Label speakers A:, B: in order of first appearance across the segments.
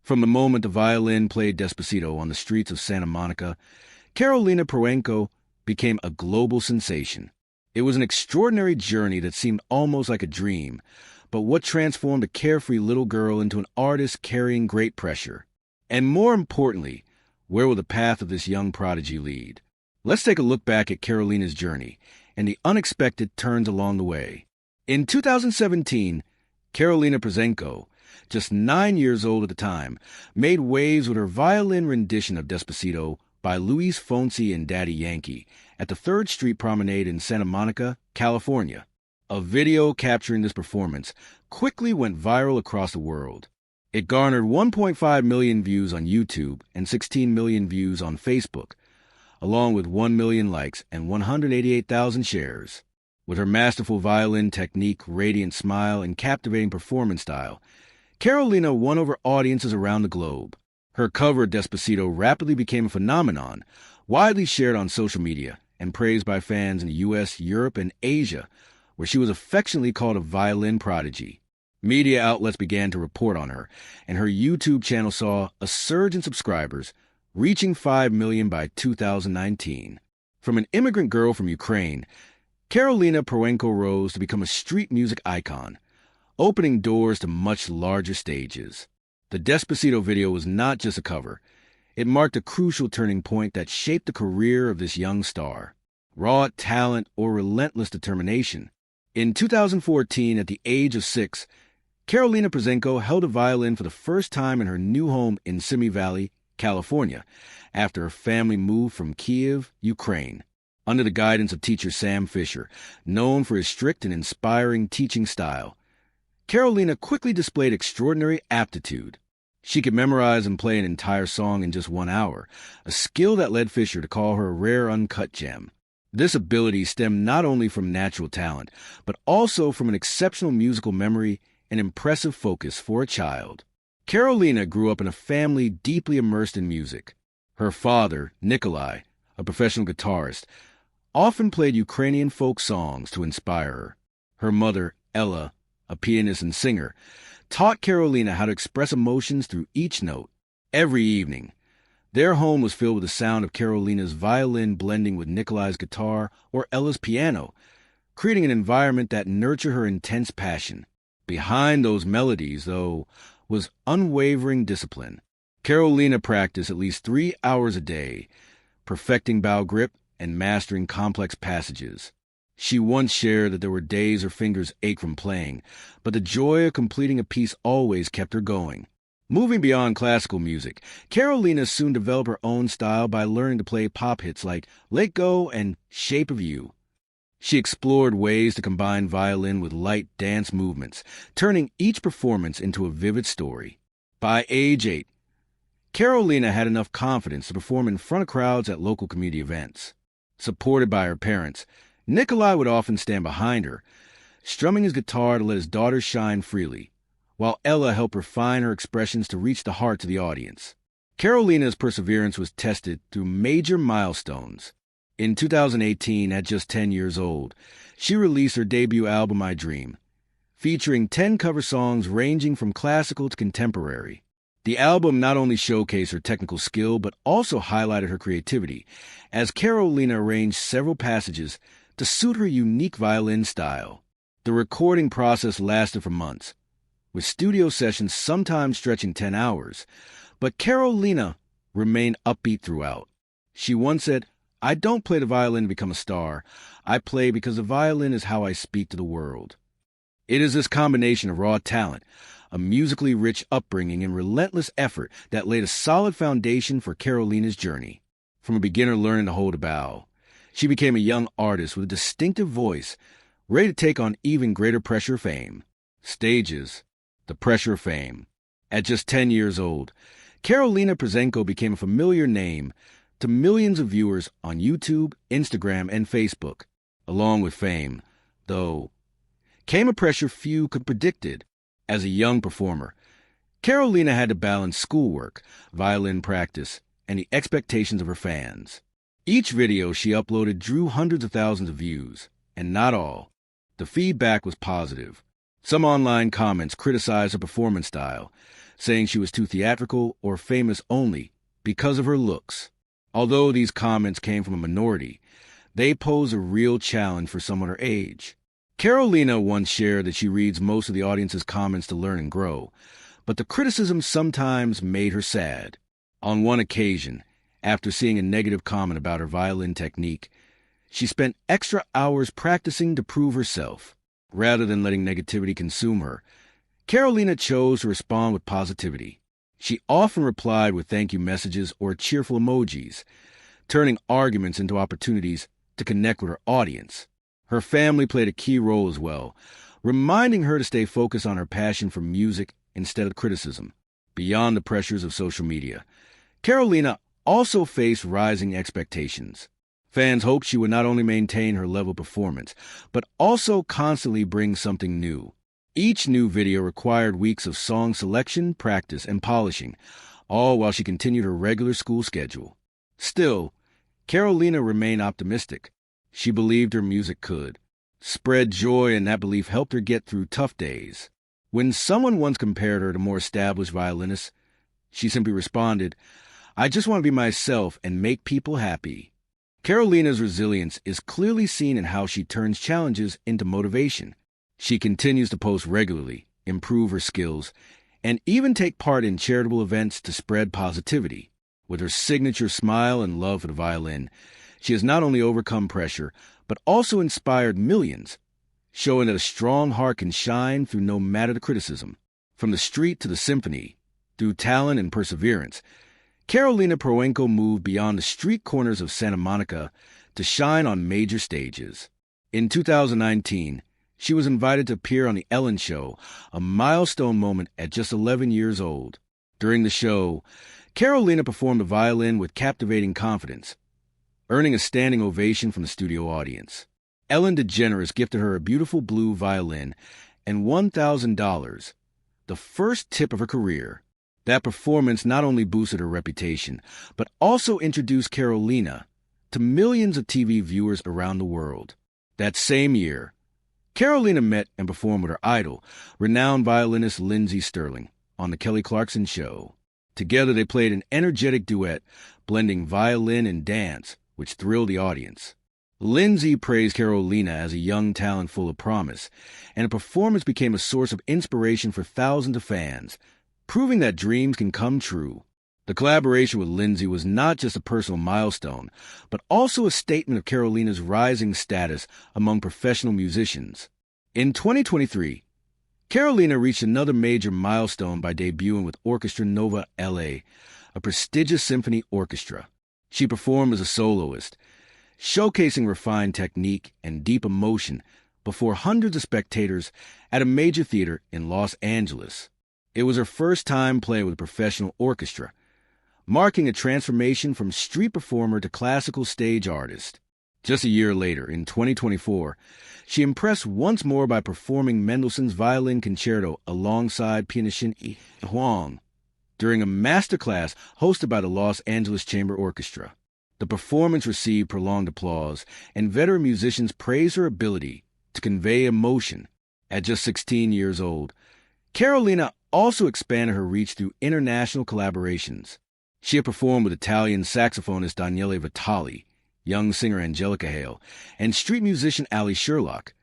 A: From the moment the violin played Despacito on the streets of Santa Monica, Karolina Protsenko became a global sensation. It was an extraordinary journey that seemed almost like a dream, but what transformed a carefree little girl into an artist carrying great pressure? And more importantly, where will the path of this young prodigy lead? Let's take a look back at Karolina's journey and the unexpected turns along the way. In 2017, Karolina Protsenko, just 9 years old at the time, made waves with her violin rendition of Despacito by Luis Fonsi and Daddy Yankee at the 3rd Street Promenade in Santa Monica, California. A video capturing this performance quickly went viral across the world. It garnered 1.5 million views on YouTube and 16 million views on Facebook, along with 1 million likes and 188,000 shares. With her masterful violin technique, radiant smile, and captivating performance style, Karolina won over audiences around the globe. Her cover of Despacito rapidly became a phenomenon, widely shared on social media and praised by fans in the US, Europe, and Asia, where she was affectionately called a violin prodigy. Media outlets began to report on her, and her YouTube channel saw a surge in subscribers, reaching 5 million by 2019. From an immigrant girl from Ukraine, Karolina Protsenko rose to become a street music icon, opening doors to much larger stages. The Despacito video was not just a cover. It marked a crucial turning point that shaped the career of this young star. Raw talent or relentless determination. In 2014, at the age of 6, Karolina Protsenko held a violin for the first time in her new home in Simi Valley, California, after her family moved from Kiev, Ukraine. Under the guidance of teacher Sam Fisher, known for his strict and inspiring teaching style, Karolina quickly displayed extraordinary aptitude. She could memorize and play an entire song in just 1 hour, a skill that led Fisher to call her a rare uncut gem. This ability stemmed not only from natural talent, but also from an exceptional musical memory and impressive focus for a child. Karolina grew up in a family deeply immersed in music. Her father, Nikolai, a professional guitarist, often played Ukrainian folk songs to inspire her. Her mother, Ella, a pianist and singer, taught Karolina how to express emotions through each note. Every evening, their home was filled with the sound of Karolina's violin blending with Nikolai's guitar or Ella's piano, creating an environment that nurtured her intense passion. Behind those melodies, though, was unwavering discipline. Karolina practiced at least 3 hours a day, perfecting bow grip and mastering complex passages. She once shared that there were days her fingers ached from playing, but the joy of completing a piece always kept her going. Moving beyond classical music, Karolina soon developed her own style by learning to play pop hits like Let Go and Shape of You. She explored ways to combine violin with light dance movements, turning each performance into a vivid story. By age 8, Karolina had enough confidence to perform in front of crowds at local community events. Supported by her parents, Nikolai would often stand behind her, strumming his guitar to let his daughter shine freely, while Ella helped refine her expressions to reach the hearts of the audience. Karolina's perseverance was tested through major milestones. In 2018, at just 10 years old, she released her debut album, I Dream, featuring 10 cover songs ranging from classical to contemporary. The album not only showcased her technical skill, but also highlighted her creativity, as Karolina arranged several passages to suit her unique violin style. The recording process lasted for months, with studio sessions sometimes stretching 10 hours, but Karolina remained upbeat throughout. She once said, "I don't play the violin to become a star. I play because the violin is how I speak to the world." It is this combination of raw talent, a musically rich upbringing, and relentless effort that laid a solid foundation for Karolina's journey. From a beginner learning to hold a bow, she became a young artist with a distinctive voice, ready to take on even greater pressure of fame. Stages, the pressure of fame. At just 10 years old, Karolina Protsenko became a familiar name to millions of viewers on YouTube, Instagram, and Facebook. Along with fame, though, came a pressure few could predicted. As a young performer, Karolina had to balance schoolwork, violin practice, and the expectations of her fans. Each video she uploaded drew hundreds of thousands of views, and not all. The feedback was positive. Some online comments criticized her performance style, saying she was too theatrical or famous only because of her looks. Although these comments came from a minority, they pose a real challenge for someone her age. Karolina once shared that she reads most of the audience's comments to learn and grow, but the criticism sometimes made her sad. On one occasion, after seeing a negative comment about her violin technique, she spent extra hours practicing to prove herself. Rather than letting negativity consume her, Karolina chose to respond with positivity. She often replied with thank you messages or cheerful emojis, turning arguments into opportunities to connect with her audience. Her family played a key role as well, reminding her to stay focused on her passion for music instead of criticism. Beyond the pressures of social media, Karolina also faced rising expectations. Fans hoped she would not only maintain her level of performance, but also constantly bring something new. Each new video required weeks of song selection, practice, and polishing, all while she continued her regular school schedule. Still, Karolina remained optimistic. She believed her music could spread joy, and that belief helped her get through tough days. When someone once compared her to more established violinists, she simply responded, "I just want to be myself and make people happy." Karolina's resilience is clearly seen in how she turns challenges into motivation. She continues to post regularly, improve her skills, and even take part in charitable events to spread positivity. With her signature smile and love for the violin, she has not only overcome pressure, but also inspired millions, showing that a strong heart can shine through no matter the criticism. From the street to the symphony, through talent and perseverance, Karolina Protsenko moved beyond the street corners of Santa Monica to shine on major stages. In 2019, she was invited to appear on The Ellen Show, a milestone moment at just 11 years old. During the show, Karolina performed the violin with captivating confidence, earning a standing ovation from the studio audience. Ellen DeGeneres gifted her a beautiful blue violin and $1,000, the first tip of her career. That performance not only boosted her reputation, but also introduced Karolina to millions of TV viewers around the world. That same year, Karolina met and performed with her idol, renowned violinist Lindsey Stirling, on The Kelly Clarkson Show. Together they played an energetic duet, blending violin and dance, which thrilled the audience. Lindsey praised Karolina as a young talent full of promise, and the performance became a source of inspiration for thousands of fans, proving that dreams can come true. The collaboration with Lindsey was not just a personal milestone, but also a statement of Karolina's rising status among professional musicians. In 2023, Karolina reached another major milestone by debuting with Orchestra Nova LA, a prestigious symphony orchestra. She performed as a soloist, showcasing refined technique and deep emotion before hundreds of spectators at a major theater in Los Angeles. It was her first time playing with a professional orchestra, marking a transformation from street performer to classical stage artist. Just a year later, in 2024, she impressed once more by performing Mendelssohn's Violin Concerto alongside pianist Yi Huang during a masterclass hosted by the Los Angeles Chamber Orchestra. The performance received prolonged applause, and veteran musicians praised her ability to convey emotion. At just 16 years old, Karolina also expanded her reach through international collaborations. She had performed with Italian saxophonist Daniele Vitali, young singer Angelica Hale, and street musician Ali Sherlock,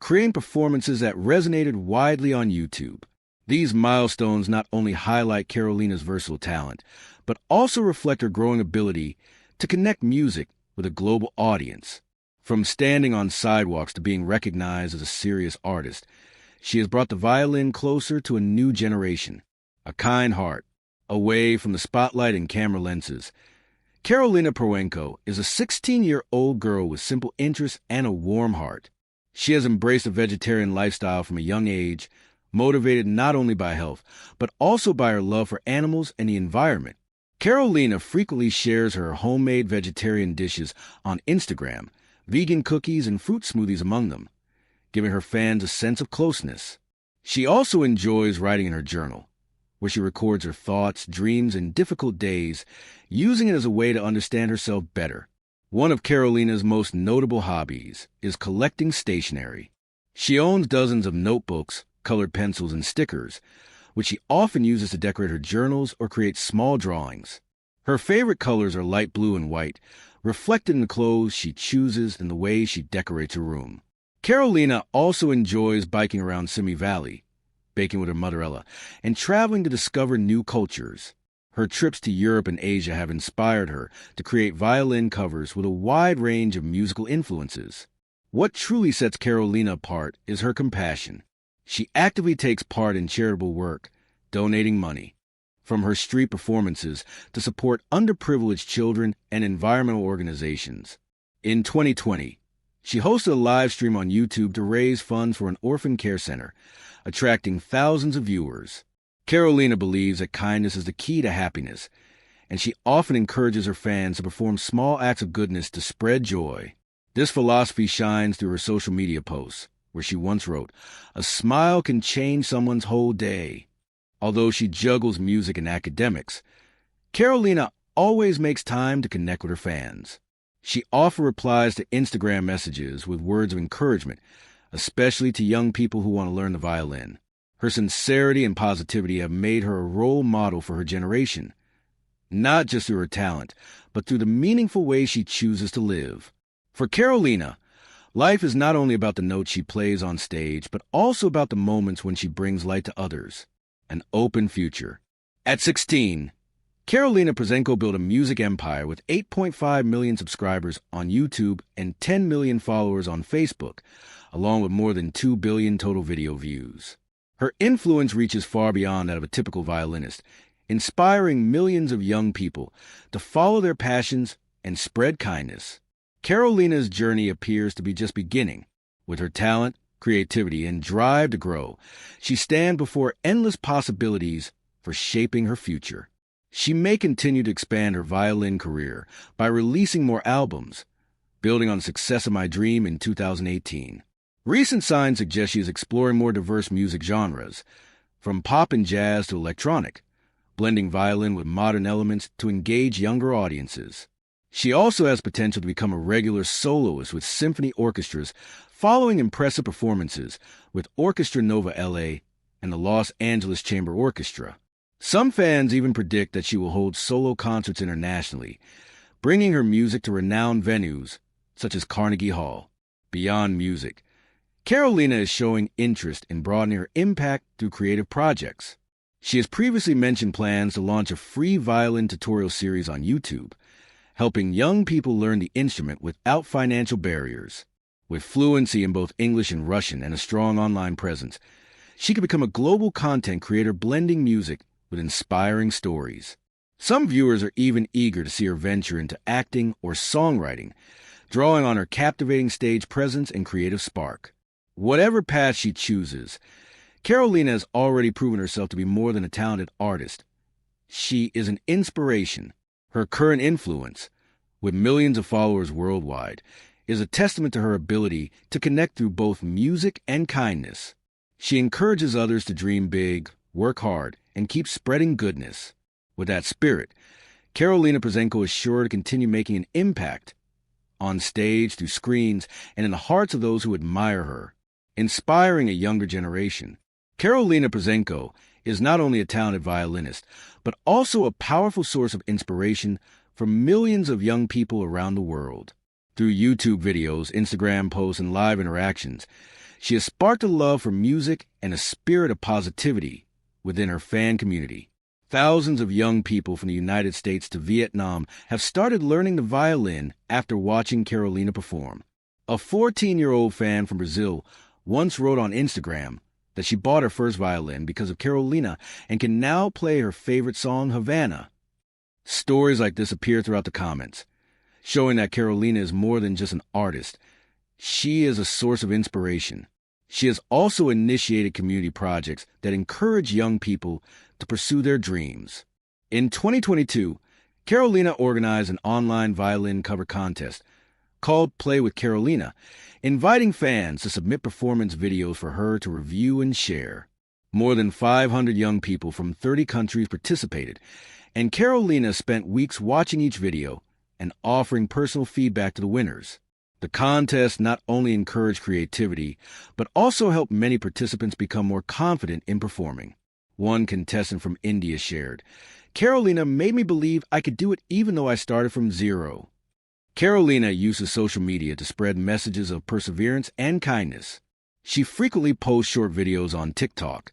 A: creating performances that resonated widely on YouTube. These milestones not only highlight Karolina's versatile talent, but also reflect her growing ability to connect music with a global audience. From standing on sidewalks to being recognized as a serious artist, she has brought the violin closer to a new generation. A kind heart, away from the spotlight and camera lenses. Karolina Protsenko is a 16-year-old girl with simple interests and a warm heart. She has embraced a vegetarian lifestyle from a young age, motivated not only by health, but also by her love for animals and the environment. Karolina frequently shares her homemade vegetarian dishes on Instagram, vegan cookies and fruit smoothies among them, giving her fans a sense of closeness. She also enjoys writing in her journal, where she records her thoughts, dreams, and difficult days, using it as a way to understand herself better. One of Karolina's most notable hobbies is collecting stationery. She owns dozens of notebooks, colored pencils, and stickers, which she often uses to decorate her journals or create small drawings. Her favorite colors are light blue and white, reflected in the clothes she chooses and the way she decorates her room. Karolina also enjoys biking around Simi Valley, baking with her mother Ella, and traveling to discover new cultures. Her trips to Europe and Asia have inspired her to create violin covers with a wide range of musical influences. What truly sets Karolina apart is her compassion. She actively takes part in charitable work, donating money, from her street performances to support underprivileged children and environmental organizations. In 2020, she hosted a live stream on YouTube to raise funds for an orphan care center, attracting thousands of viewers. Karolina believes that kindness is the key to happiness, and she often encourages her fans to perform small acts of goodness to spread joy. This philosophy shines through her social media posts, where she once wrote, "A smile can change someone's whole day." Although she juggles music and academics, Karolina always makes time to connect with her fans. She often replies to Instagram messages with words of encouragement, especially to young people who want to learn the violin. Her sincerity and positivity have made her a role model for her generation, not just through her talent, but through the meaningful ways she chooses to live. For Karolina, life is not only about the notes she plays on stage, but also about the moments when she brings light to others. An open future. At 16, Karolina Protsenko built a music empire with 8.5 million subscribers on YouTube and 10 million followers on Facebook, along with more than 2 billion total video views. Her influence reaches far beyond that of a typical violinist, inspiring millions of young people to follow their passions and spread kindness. Karolina's journey appears to be just beginning. With her talent, creativity, and drive to grow, she stands before endless possibilities for shaping her future. She may continue to expand her violin career by releasing more albums, building on the success of My Dream in 2018. Recent signs suggest she is exploring more diverse music genres, from pop and jazz to electronic, blending violin with modern elements to engage younger audiences. She also has potential to become a regular soloist with symphony orchestras, following impressive performances with Orchestra Nova LA and the Los Angeles Chamber Orchestra. Some fans even predict that she will hold solo concerts internationally, bringing her music to renowned venues such as Carnegie Hall. Beyond music, Karolina is showing interest in broadening her impact through creative projects. She has previously mentioned plans to launch a free violin tutorial series on YouTube, helping young people learn the instrument without financial barriers. With fluency in both English and Russian and a strong online presence, she could become a global content creator blending music with inspiring stories. Some viewers are even eager to see her venture into acting or songwriting, drawing on her captivating stage presence and creative spark. Whatever path she chooses, Karolina has already proven herself to be more than a talented artist. She is an inspiration. Her current influence, with millions of followers worldwide, is a testament to her ability to connect through both music and kindness. She encourages others to dream big, work hard, and keep spreading goodness. With that spirit, Karolina Protsenko is sure to continue making an impact on stage, through screens, and in the hearts of those who admire her, inspiring a younger generation. Karolina Protsenko is not only a talented violinist, but also a powerful source of inspiration for millions of young people around the world. Through YouTube videos, Instagram posts, and live interactions, she has sparked a love for music and a spirit of positivity within her fan community. Thousands of young people from the United States to Vietnam have started learning the violin after watching Karolina perform. A 14-year-old fan from Brazil once wrote on Instagram that she bought her first violin because of Karolina and can now play her favorite song, Havana. Stories like this appear throughout the comments, showing that Karolina is more than just an artist. She is a source of inspiration. She has also initiated community projects that encourage young people to pursue their dreams. In 2022, Karolina organized an online violin cover contest called Play with Karolina, inviting fans to submit performance videos for her to review and share. More than 500 young people from 30 countries participated, and Karolina spent weeks watching each video and offering personal feedback to the winners. The contest not only encouraged creativity, but also helped many participants become more confident in performing. One contestant from India shared, "Karolina made me believe I could do it even though I started from zero." Karolina uses social media to spread messages of perseverance and kindness. She frequently posts short videos on TikTok,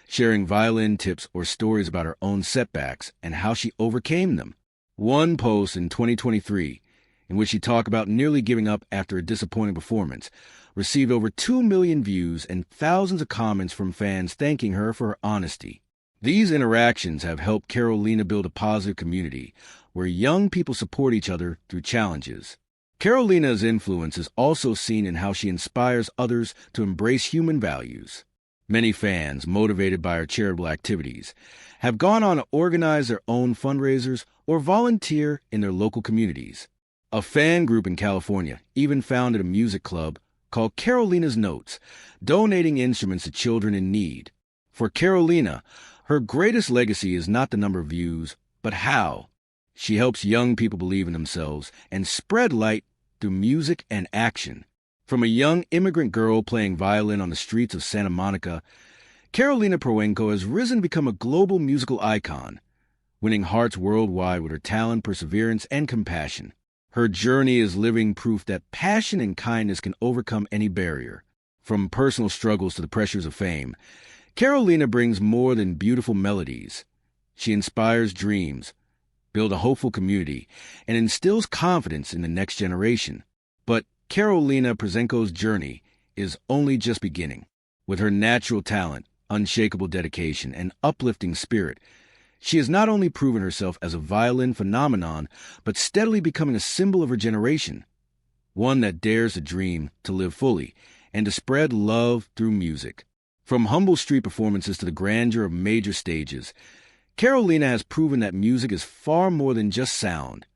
A: sharing violin tips or stories about her own setbacks and how she overcame them. One post in 2023, in which she talked about nearly giving up after a disappointing performance, received over 2 million views and thousands of comments from fans thanking her for her honesty. These interactions have helped Karolina build a positive community where young people support each other through challenges. Karolina's influence is also seen in how she inspires others to embrace human values. Many fans, motivated by her charitable activities, have gone on to organize their own fundraisers or volunteer in their local communities. A fan group in California even founded a music club called Karolina's Notes, donating instruments to children in need. For Karolina, her greatest legacy is not the number of views, but how. She helps young people believe in themselves and spread light through music and action. From a young immigrant girl playing violin on the streets of Santa Monica, Karolina Protsenko has risen to become a global musical icon, winning hearts worldwide with her talent, perseverance, and compassion. Her journey is living proof that passion and kindness can overcome any barrier. From personal struggles to the pressures of fame, Karolina brings more than beautiful melodies. She inspires dreams, builds a hopeful community, and instills confidence in the next generation. But Karolina Protsenko's journey is only just beginning. With her natural talent, unshakable dedication, and uplifting spirit, she has not only proven herself as a violin phenomenon, but steadily becoming a symbol of her generation, one that dares to dream, to live fully, and to spread love through music. From humble street performances to the grandeur of major stages, Karolina has proven that music is far more than just sound.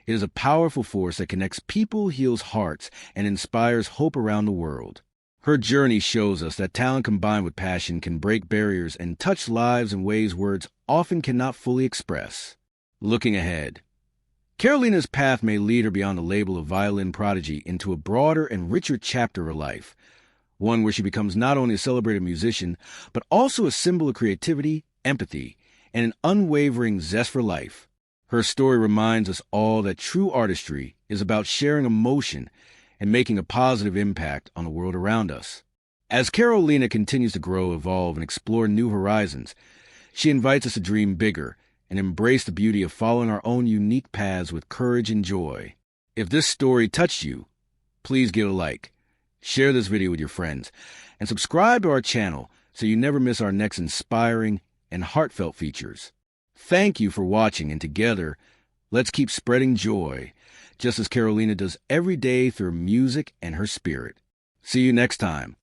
A: It is a powerful force that connects people, heals hearts, and inspires hope around the world. Her journey shows us that talent combined with passion can break barriers and touch lives in ways words often cannot fully express. Looking ahead, Karolina's path may lead her beyond the label of violin prodigy into a broader and richer chapter of her life, one where she becomes not only a celebrated musician, but also a symbol of creativity, empathy, and an unwavering zest for life. Her story reminds us all that true artistry is about sharing emotion and making a positive impact on the world around us. As Karolina continues to grow, evolve, and explore new horizons, she invites us to dream bigger and embrace the beauty of following our own unique paths with courage and joy. If this story touched you, please give a like, share this video with your friends, and subscribe to our channel so you never miss our next inspiring and heartfelt features. Thank you for watching, and together, let's keep spreading joy, just as Karolina does every day through music and her spirit. See you next time.